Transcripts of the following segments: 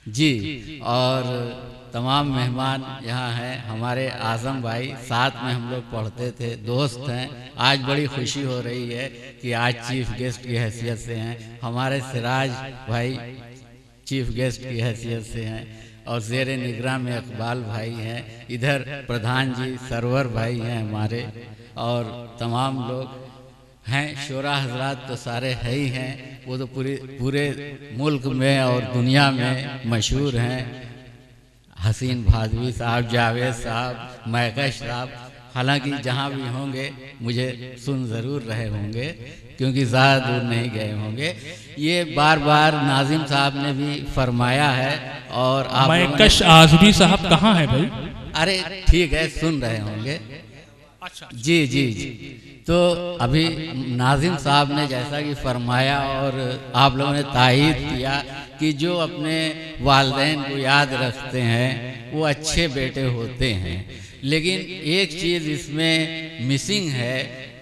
जी। और तमाम मेहमान यहाँ हैं, हमारे आज़म भाई, साथ में हम लोग पढ़ते थे, दोस्त हैं। आज बड़ी खुशी हो रही है कि आज चीफ गेस्ट की हैसियत से हैं। हमारे सिराज भाई चीफ गेस्ट की हैसियत से हैं, और ज़ेर निगरान में इकबाल भाई हैं। इधर प्रधान जी सरवर भाई हैं हमारे, और तमाम लोग हैं। शोरा हजरात तो सारे है ही हैं, वो तो पूरे मुल्क में और दुनिया में मशहूर हैं। हसीन भादवी साहब, जावेद साहब, महकश साहब, हालांकि जहाँ भी होंगे मुझे सुन ज़रूर रहे होंगे, क्योंकि ज़्यादा दूर नहीं गए होंगे। ये बार बार नाजिम साहब ने भी फरमाया है, और आप महकश आज़मी साहब कहाँ है भाई? अरे ठीक है, सुन रहे होंगे। जी जी जी। तो अभी नाजिम साहब ने जैसा कि फरमाया, और आप लोगों ने तायीद किया कि जो अपने वालिदैन को याद रखते हैं वो अच्छे बेटे होते हैं। लेकिन एक चीज़ इसमें मिसिंग है,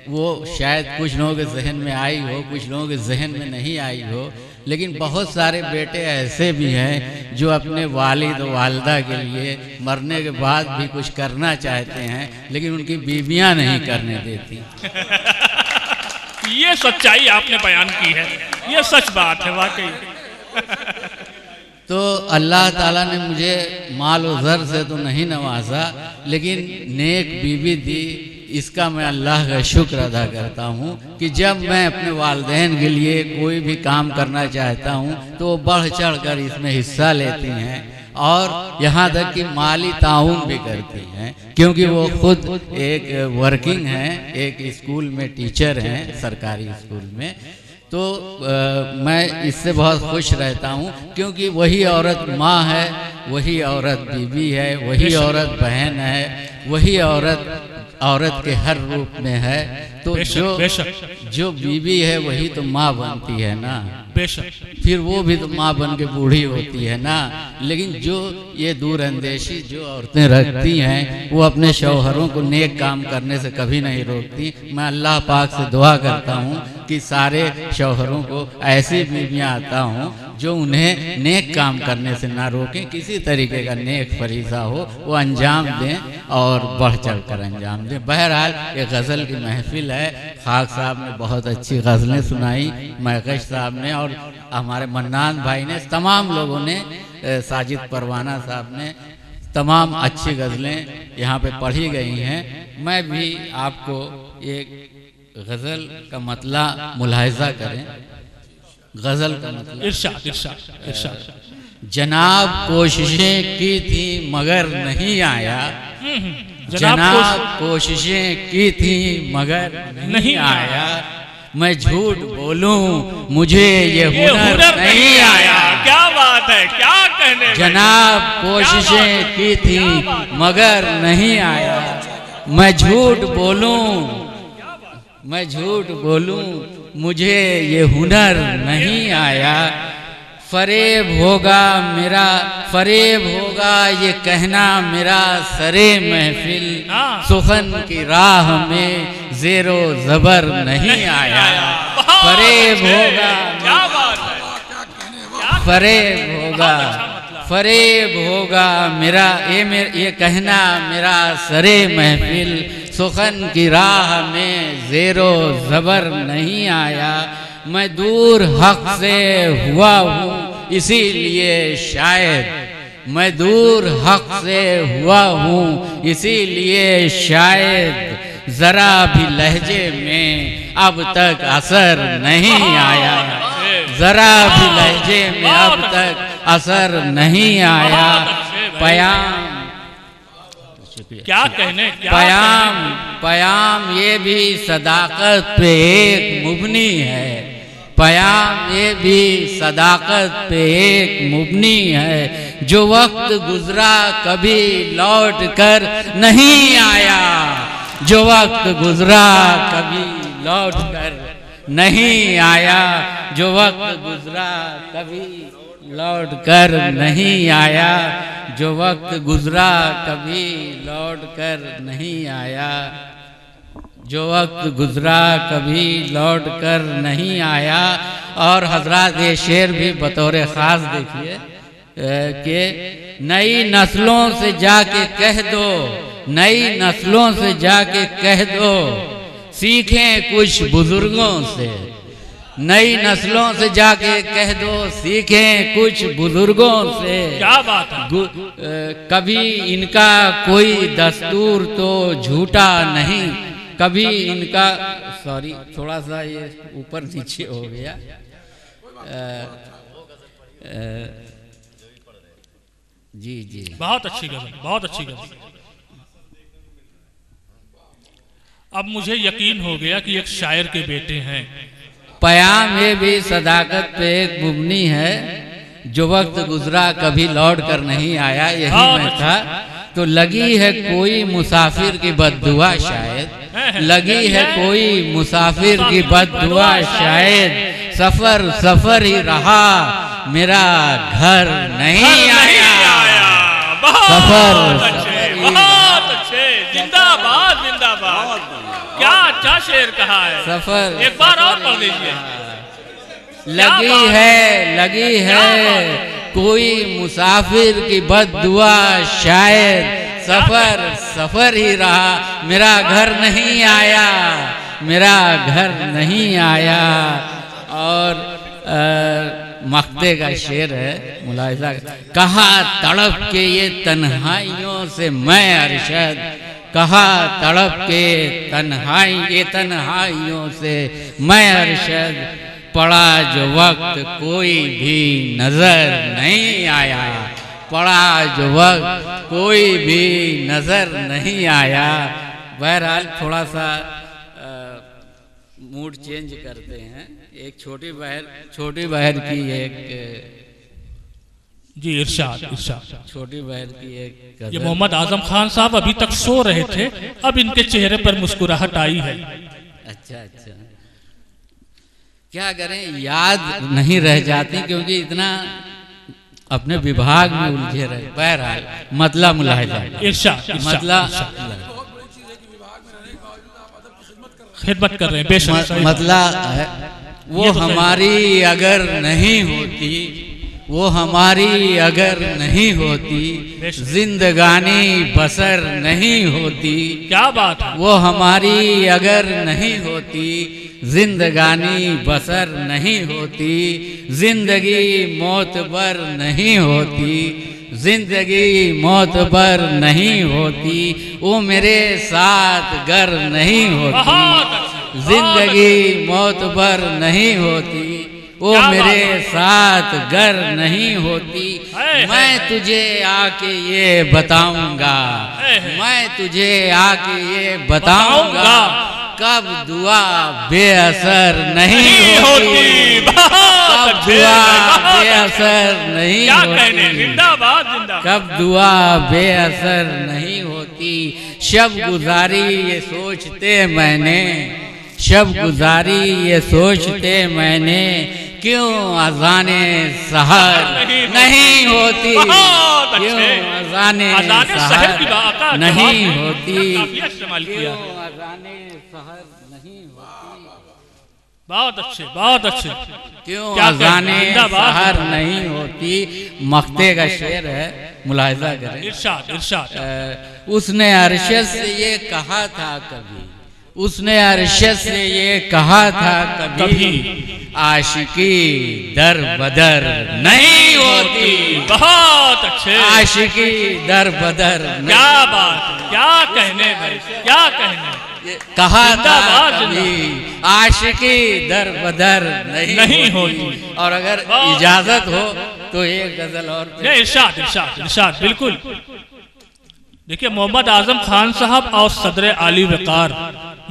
वो शायद कुछ लोगों के जहन में आई हो, कुछ लोगों के जहन में नहीं आई हो, लेकिन बहुत सारे बेटे ऐसे भी हैं जो अपने वालिद और वालिदा के लिए मरने के बाद भी कुछ करना चाहते हैं, लेकिन उनकी बीवियां नहीं करने देती। ये सच्चाई आपने बयान की है, ये सच बात है वाकई। तो अल्लाह ताला ने मुझे माल और ज़र से तो नहीं नवाजा, लेकिन नेक बीवी दी। इसका मैं अल्लाह का शुक्र अदा करता हूँ कि जब मैं अपने वालिदैन के लिए कोई भी काम करना चाहता हूँ तो वो बढ़ चढ़ कर इसमें हिस्सा लेती हैं, और यहाँ तक कि माली ताउन भी करती हैं, क्योंकि वो खुद एक वर्किंग हैं, एक स्कूल में टीचर हैं, सरकारी स्कूल में। तो मैं इससे बहुत खुश रहता हूँ, क्योंकि वही औरत माँ है, वही औरत बीवी है, वही औरत बहन है, वही औरत के हर रूप में है। तो जो बीवी है वही तो माँ बनती है ना, फिर वो भी तो माँ बन के बूढ़ी होती है ना। लेकिन जो ये दूरअंदेशी जो औरतें रखती हैं, वो अपने शौहरों को नेक काम करने से कभी नहीं रोकती। मैं अल्लाह पाक से दुआ करता हूँ कि सारे शौहरों को ऐसी बीवियाँ आता हूँ जो उन्हें नेक काम करने से ना रोकें, किसी तरीके का नेक फरीज़ा हो वो अंजाम दें, और बढ़ चढ़ कर अंजाम दें। बहरहाल ये गज़ल की महफिल है। खाक साहब ने बहुत अच्छी गज़लें सुनाई, महकश साहब ने, और हमारे मन्नान भाई ने, तमाम लोगों ने, साजिद परवाना साहब ने, तमाम अच्छी गज़लें यहाँ पे पढ़ी गई हैं। मैं भी आपको एक गज़ल का मतला मुलाहिज़ा करें। गज़ल का मतलब इरशाद इरशाद इरशाद। जनाब कोशिशें की थी मगर नहीं आया, जनाब कोशिशें की थी मगर नहीं आया। मैं झूठ बोलूं मुझे ये हुनर नहीं आया। क्या बात है, क्या कहने। जनाब कोशिशें की थी मगर नहीं आया। मैं झूठ बोलूं मुझे ये हुनर नहीं आया। फरेब होगा ये कहना मेरा सरे महफिल, सुखन की राह में ज़ेरो ज़बर नहीं आया। फरेब होगा मेरा ये कहना मेरा सरे महफिल, सुखन की राह में ज़ेरो ज़बर नहीं आया। मैं दूर हक से हुआ हूँ इसीलिए शायद, मैं दूर हक से हुआ हूँ इसीलिए शायद, ज़रा भी लहजे में अब तक असर नहीं आया। ज़रा भी लहजे में अब तक असर नहीं आया। क्या कहने, पयाम ये भी सदाकत पे एक मुबनी है। पयाम ये भी सदाकत पे एक मुबनी है। जो वक्त गुजरा कभी लौट कर नहीं आया, जो वक्त गुजरा कभी लौट कर नहीं आया, जो वक्त गुजरा कभी लौट कर नहीं आया, जो वक्त गुजरा कभी लौट कर नहीं आया, जो वक्त गुजरा कभी लौट कर नहीं आया। और हजरात ये शेर भी बतौर ख़ास देखिए, कि नई नस्लों से जाके कह दो, नई नस्लों से जाके कह दो, सीखें कुछ बुजुर्गों से। नई नस्लों से जाके कह दो, सीखें कुछ बुजुर्गों से। क्या बात है। कभी इनका कोई दस्तूर तो झूठा नहीं, कभी इनका, सॉरी थोड़ा सा ये ऊपर नीचे हो गया। जी जी, बहुत अच्छी गजल, बहुत अच्छी गजल। अब मुझे यकीन हो गया कि एक शायर के बेटे हैं। पयाम ये भी सदाकत पे एक मुबनी है, जो वक्त गुजरा कभी लौट कर नहीं आया, यही मैं था। तो लगी है कोई मुसाफिर की बद्दुआ शायद, लगी है कोई मुसाफिर की बद्दुआ शायद, सफर सफर ही रहा मेरा घर नहीं आया। सफर बहुत अच्छे, जिंदाबाद जिंदाबाद। क्या अच्छा शेर कहा है। सफर, एक बार और पढ़ लीजिए। लगी है कोई मुसाफिर की बद्दुआ शायद, सफर सफर ही रहा मेरा घर नहीं आया, मेरा घर नहीं आया। और मक्ते का शेर है, मुलाहिजा, कहा तड़प के ये तन्हाइयों से मैं अरशद, कहा तड़प के ये तन्हाइयों से मैं अरशद, पड़ा जो वक्त कोई भी नजर नहीं आया, पड़ा जो वक्त कोई भी नजर नहीं आया। बहरहाल थोड़ा सा मूड चेंज करते हैं। एक छोटी बहन की एक, जी इरशाद इरशाद। छोटी बहन की एक, ये मोहम्मद आजम खान साहब अभी तक सो रहे थे, अब इनके चेहरे पर मुस्कुराहट आई है। अच्छा अच्छा, क्या करें, याद नहीं रह जाती क्योंकि इतना अपने विभाग में उलझे रहे। बहरहाल मतलब मुलाहिजा, मतलब खिदमत कर रहे हैं, बेशक मतलब वो हमारी अगर नहीं होती, वो हमारी अगर नहीं होती, जिंदगानी बसर नहीं होती। क्या बात है। वो हमारी अगर नहीं होती, जिंदगानी बसर नहीं होती, जिंदगी मोतबर नहीं होती, जिंदगी मोतबर नहीं होती, वो मेरे साथ गर नहीं होती, जिंदगी मोतबर नहीं होती, वो मेरे साथ गर नहीं होती। मैं तुझे आके ये बताऊंगा, मैं तुझे आके ये बताऊंगा, कब दुआ बेअसर नहीं होती, कब दुआ बेअसर नहीं होती, कब दुआ बेअसर नहीं होती। शब गुजारी ये सोचते मैंने, शब गुजारी ये सोचते मैंने, क्यों अज़ाने सहर नहीं होती, क्यों अज़ाने सहर नहीं होती, क्यों अज़ाने सहर नहीं होती। बहुत अच्छे, बहुत अच्छे। क्यों अज़ाने सहर नहीं होती। मक्ते का शेर है, मुलाहिजा करें। इरशाद इरशाद। उसने अरशद से ये कहा था कभी, उसने अरशद से ये कहा था कभी, आशिकी दर बदर नहीं होती। बहुत अच्छे, आशिकी दर बदर। क्या बात, क्या कहने भाई, क्या कहने। कहा था कभी आशिकी दर बदर नहीं होती। और अगर इजाजत हो तो एक गजल और। इरशाद इरशाद इरशाद, बिल्कुल। देखिए मोहम्मद आजम खान साहब और सदर आली वकार,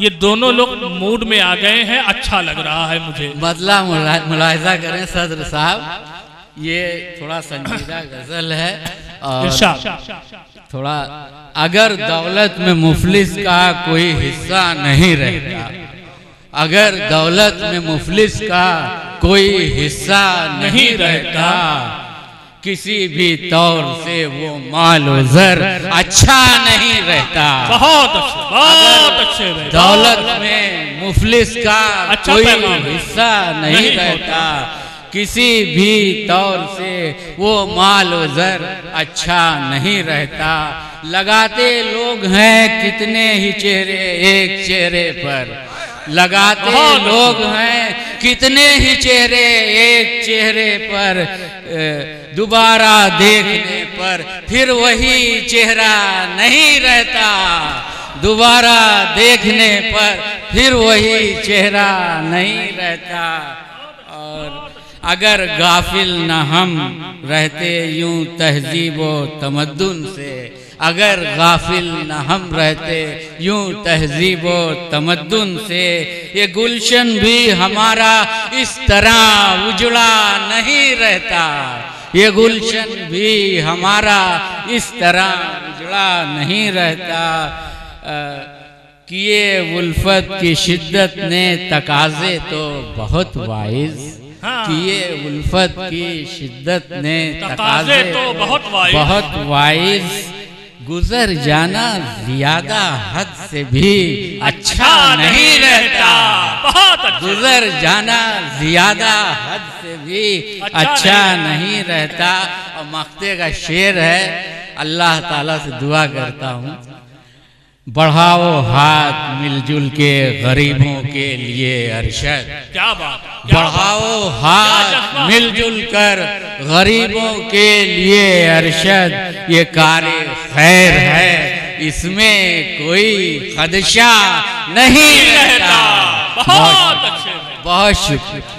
ये दोनों लोग मूड में आ गए हैं, अच्छा लग रहा है मुझे। मतलब मुलाहिजा करें सदर साहब, ये थोड़ा संजीदा गजल है। और थोड़ा, अगर दौलत में मुफलिस का कोई हिस्सा नहीं रहता, अगर दौलत में मुफलिस का कोई हिस्सा नहीं रहता, किसी भी तौर से वो माल ज़र अच्छा नहीं रहता। बहुत अच्छे, बहुत अच्छे। दौलत में मुफलिस का कोई हिस्सा नहीं रहता, किसी भी तौर से वो माल व ज़र अच्छा नहीं रहता। लगाते लोग हैं कितने ही चेहरे एक चेहरे पर, लगाते लोग हैं कितने ही चेहरे एक चेहरे पर, दोबारा देखने पर फिर वही चेहरा नहीं रहता। दोबारा देखने पर फिर वही चेहरा नहीं रहता। और अगर गाफिल न हम रहते यूं तहजीब व तमद्दुन से, अगर गाफिल न हम रहते यूं तहजीब व तमद्दुन से, ये गुलशन भी हमारा इस तरह उजड़ा नहीं रहता। ये गुलशन भी हमारा इस तरह उजड़ा नहीं रहता। किए उल्फत की शिद्दत ने तकाजे तो बहुत वाइज, किए उल्फत की शिद्दत ने तकाजे तो बहुत वाइज, गुजर जाना ज्यादा हद से भी अच्छा नहीं रहता। गुजर जाना ज्यादा हद से भी अच्छा नहीं रहता। और मक्ते का शेर है, अल्लाह ताला से दुआ करता हूँ, बढ़ाओ हाथ मिलजुल के गरीबों के लिए अरशद। क्या बात, बढ़ाओ हाथ मिलजुल कर गरीबों के लिए अरशद। ये कार्य खैर है, इसमें कोई खदशा नहीं रहता। बहुत शुक्रिया।